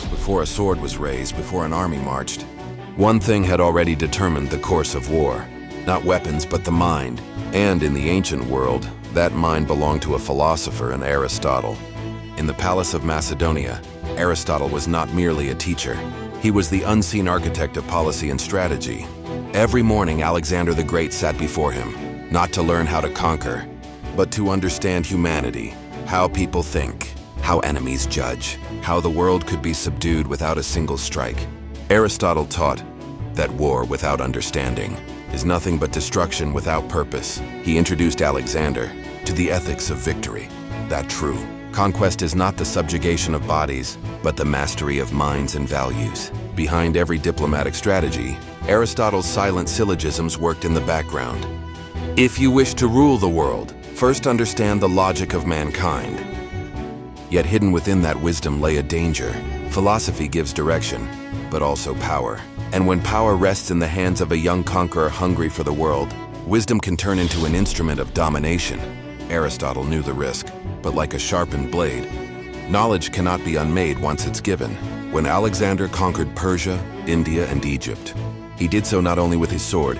before a sword was raised, before an army marched. One thing had already determined the course of war. Not weapons, but the mind. And in the ancient world, that mind belonged to a philosopher, an Aristotle. In the Palace of Macedonia, Aristotle was not merely a teacher. He was the unseen architect of policy and strategy. Every morning, Alexander the Great sat before him, not to learn how to conquer, but to understand humanity, how people think, how enemies judge, how the world could be subdued without a single strike. Aristotle taught that war without understanding is nothing but destruction without purpose. He introduced Alexander to the ethics of victory, that true conquest is not the subjugation of bodies, but the mastery of minds and values. Behind every diplomatic strategy, Aristotle's silent syllogisms worked in the background. If you wish to rule the world, first understand the logic of mankind. Yet hidden within that wisdom lay a danger. Philosophy gives direction, but also power. And when power rests in the hands of a young conqueror hungry for the world, wisdom can turn into an instrument of domination. Aristotle knew the risk, but like a sharpened blade, knowledge cannot be unmade once it's given. When Alexander conquered Persia, India, and Egypt, he did so not only with his sword,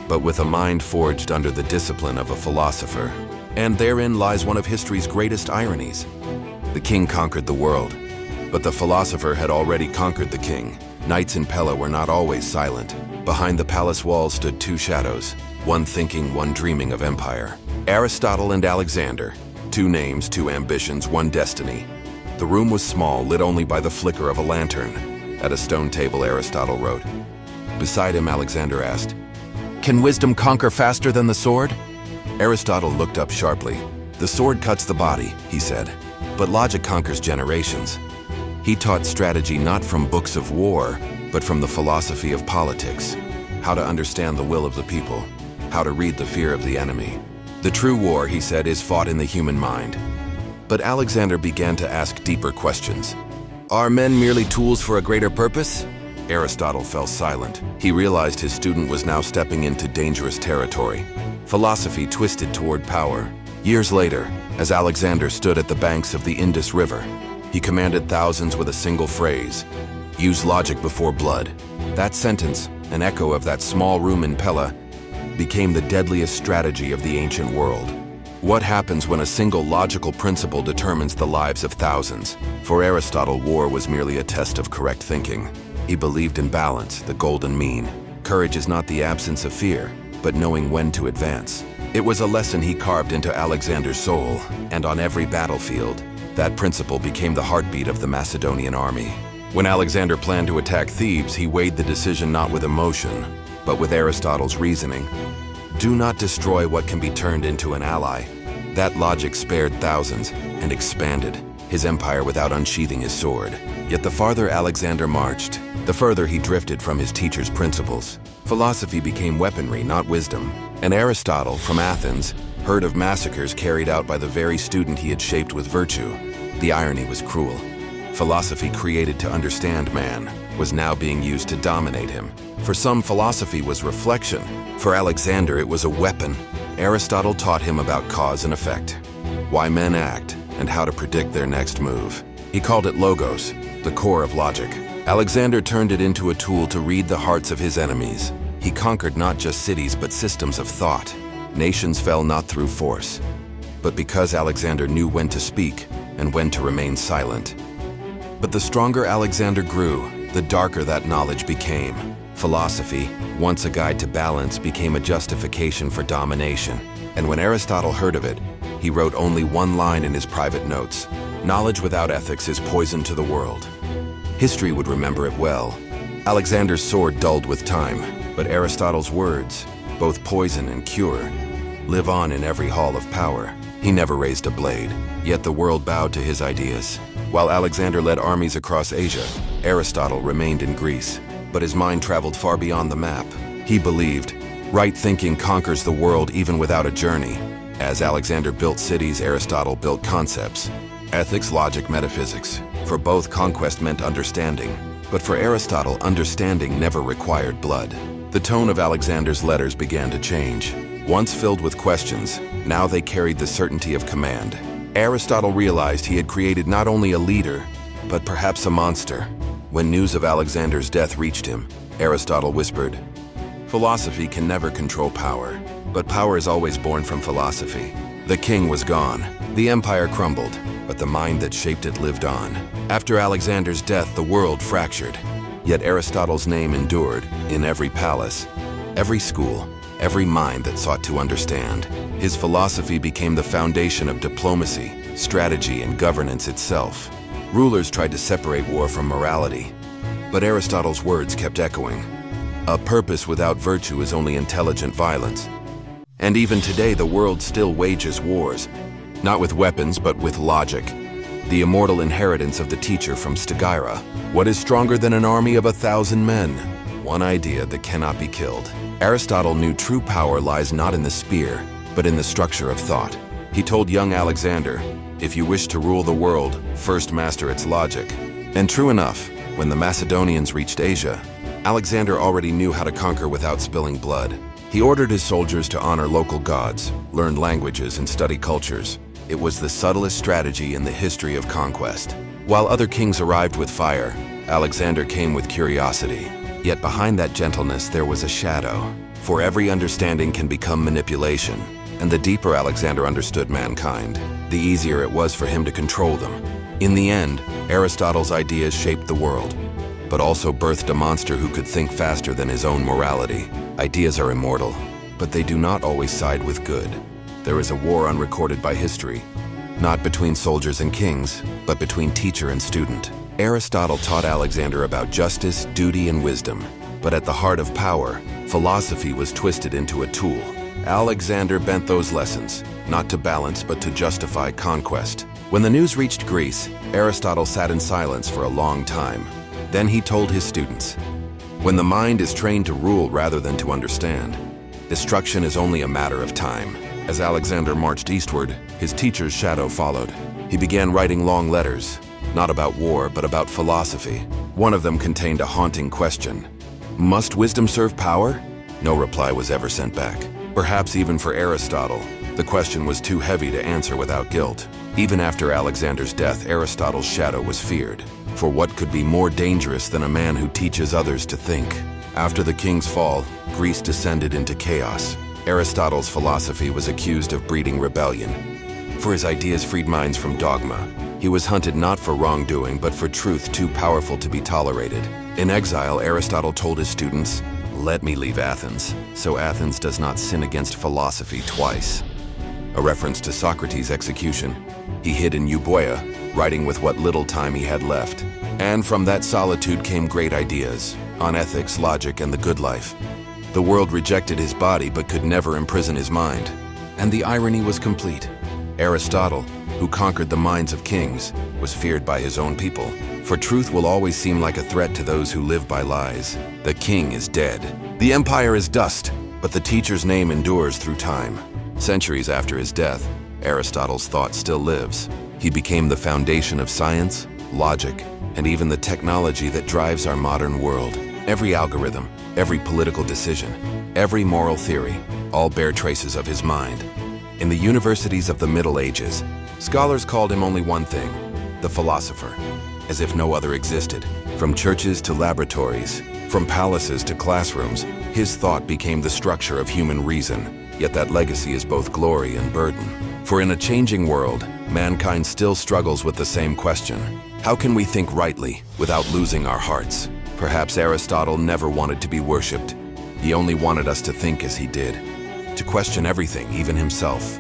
but with a mind forged under the discipline of a philosopher. And therein lies one of history's greatest ironies. The king conquered the world, but the philosopher had already conquered the king. Knights in Pella were not always silent. Behind the palace walls stood two shadows, one thinking, one dreaming of empire. Aristotle and Alexander, two names, two ambitions, one destiny. The room was small, lit only by the flicker of a lantern. At a stone table, Aristotle wrote. Beside him, Alexander asked, "Can wisdom conquer faster than the sword?" Aristotle looked up sharply. "The sword cuts the body," he said, "but logic conquers generations." He taught strategy not from books of war, but from the philosophy of politics. How to understand the will of the people, how to read the fear of the enemy. The true war, he said, is fought in the human mind. But Alexander began to ask deeper questions. Are men merely tools for a greater purpose? Aristotle fell silent. He realized his student was now stepping into dangerous territory. Philosophy twisted toward power. Years later, as Alexander stood at the banks of the Indus River, he commanded thousands with a single phrase, use logic before blood. That sentence, an echo of that small room in Pella, became the deadliest strategy of the ancient world. What happens when a single logical principle determines the lives of thousands? For Aristotle, war was merely a test of correct thinking. He believed in balance, the golden mean. Courage is not the absence of fear, but knowing when to advance. It was a lesson he carved into Alexander's soul, and on every battlefield, that principle became the heartbeat of the Macedonian army. When Alexander planned to attack Thebes, he weighed the decision not with emotion, but with Aristotle's reasoning. Do not destroy what can be turned into an ally. That logic spared thousands and expanded his empire without unsheathing his sword. Yet the farther Alexander marched, the further he drifted from his teacher's principles. Philosophy became weaponry, not wisdom. And Aristotle, from Athens, heard of massacres carried out by the very student he had shaped with virtue. The irony was cruel. Philosophy created to understand man was now being used to dominate him. For some, philosophy was reflection. For Alexander, it was a weapon. Aristotle taught him about cause and effect, why men act, and how to predict their next move. He called it logos, the core of logic. Alexander turned it into a tool to read the hearts of his enemies. He conquered not just cities, but systems of thought. Nations fell not through force, but because Alexander knew when to speak and when to remain silent. But the stronger Alexander grew, the darker that knowledge became. Philosophy, once a guide to balance, became a justification for domination. And when Aristotle heard of it, he wrote only one line in his private notes: knowledge without ethics is poison to the world. History would remember it well. Alexander's sword dulled with time, but Aristotle's words, both poison and cure, live on in every hall of power. He never raised a blade, yet the world bowed to his ideas. While Alexander led armies across Asia, Aristotle remained in Greece, but his mind traveled far beyond the map. He believed, right thinking conquers the world even without a journey. As Alexander built cities, Aristotle built concepts. Ethics, logic, metaphysics. For both, conquest meant understanding. But for Aristotle, understanding never required blood. The tone of Alexander's letters began to change. Once filled with questions, now they carried the certainty of command. Aristotle realized he had created not only a leader, but perhaps a monster. When news of Alexander's death reached him, Aristotle whispered, "Philosophy can never control power, but power is always born from philosophy." The king was gone. The empire crumbled, but the mind that shaped it lived on. After Alexander's death, the world fractured. Yet Aristotle's name endured in every palace, every school, every mind that sought to understand. His philosophy became the foundation of diplomacy, strategy, and governance itself. Rulers tried to separate war from morality, but Aristotle's words kept echoing. A purpose without virtue is only intelligent violence. And even today, the world still wages wars, not with weapons, but with logic. The immortal inheritance of the teacher from Stagira. What is stronger than an army of 1,000 men? One idea that cannot be killed. Aristotle knew true power lies not in the spear, but in the structure of thought. He told young Alexander, "If you wish to rule the world, first master its logic." And true enough, when the Macedonians reached Asia, Alexander already knew how to conquer without spilling blood. He ordered his soldiers to honor local gods, learn languages, and study cultures. It was the subtlest strategy in the history of conquest. While other kings arrived with fire, Alexander came with curiosity. Yet behind that gentleness there was a shadow. For every understanding can become manipulation, and the deeper Alexander understood mankind, the easier it was for him to control them. In the end, Aristotle's ideas shaped the world, but also birthed a monster who could think faster than his own morality. Ideas are immortal, but they do not always side with good. There is a war unrecorded by history, not between soldiers and kings, but between teacher and student. Aristotle taught Alexander about justice, duty, and wisdom, but at the heart of power, philosophy was twisted into a tool. Alexander bent those lessons, not to balance but to justify conquest. When the news reached Greece, Aristotle sat in silence for a long time. Then he told his students, "When the mind is trained to rule rather than to understand, destruction is only a matter of time." As Alexander marched eastward, his teacher's shadow followed. He began writing long letters, not about war, but about philosophy. One of them contained a haunting question. Must wisdom serve power? No reply was ever sent back. Perhaps even for Aristotle, the question was too heavy to answer without guilt. Even after Alexander's death, Aristotle's shadow was feared. For what could be more dangerous than a man who teaches others to think? After the king's fall, Greece descended into chaos. Aristotle's philosophy was accused of breeding rebellion. For his ideas freed minds from dogma, he was hunted not for wrongdoing, but for truth too powerful to be tolerated. In exile, Aristotle told his students, "Let me leave Athens, so Athens does not sin against philosophy twice." A reference to Socrates' execution. He hid in Euboea, writing with what little time he had left. And from that solitude came great ideas on ethics, logic, and the good life. The world rejected his body but could never imprison his mind. And the irony was complete. Aristotle, who conquered the minds of kings, was feared by his own people. For truth will always seem like a threat to those who live by lies. The king is dead. The empire is dust, but the teacher's name endures through time. Centuries after his death, Aristotle's thought still lives. He became the foundation of science, logic, and even the technology that drives our modern world. Every algorithm, every political decision, every moral theory, all bear traces of his mind. In the universities of the Middle Ages, scholars called him only one thing, the philosopher, as if no other existed. From churches to laboratories, from palaces to classrooms, his thought became the structure of human reason, yet that legacy is both glory and burden. For in a changing world, mankind still struggles with the same question. How can we think rightly without losing our hearts? Perhaps Aristotle never wanted to be worshipped. He only wanted us to think as he did, to question everything, even himself.